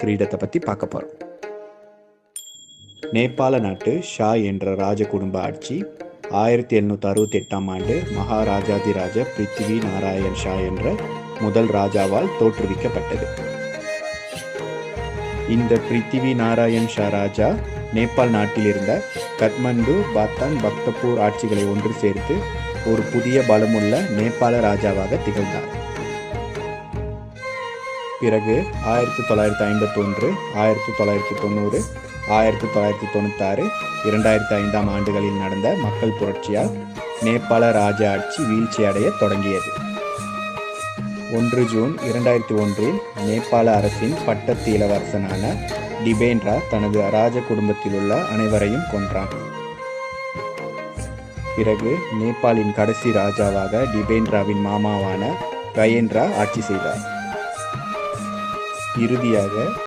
கிரீடத்தை பற்றி பார்க்க போகிறோம். நேபாள நாட்டு ஷா என்ற ராஜ குடும்ப ஆட்சி 1768ஆம் ஆண்டு மகாராஜாதிராஜ பிருத்திவி நாராயண் ஷா என்ற முதல் ராஜாவால் தோற்றுவிக்கப்பட்டது. இந்த பிருத்திவி நாராயண் ஷா ராஜா நேபாள் நாட்டில் இருந்த கத்மண்டு, பாத்தான், பக்தபூர் ஆட்சிகளை ஒன்று சேர்த்து ஒரு புதிய பலமுள்ள நேபாள ராஜாவாக திகழ்ந்தார். பிறகு 1951, 1990, 1996, 2005ஆம் ஆண்டுகளில் நடந்த மக்கள் புரட்சியால் நேபாள ராஜ ஆட்சி வீழ்ச்சி அடைய தொடங்கியது. 1 ஜூன் 2001 நேபாள அரசின் பட்டத்து இளவரசனான டிபேந்திரா தனது ராஜ குடும்பத்தில் உள்ள அனைவரையும் கொன்றான். பிறகு நேபாளின் கடைசி ராஜாவாக டிபேந்திராவின் மாமாவான கயேந்திரா ஆட்சி செய்தார். இறுதியாக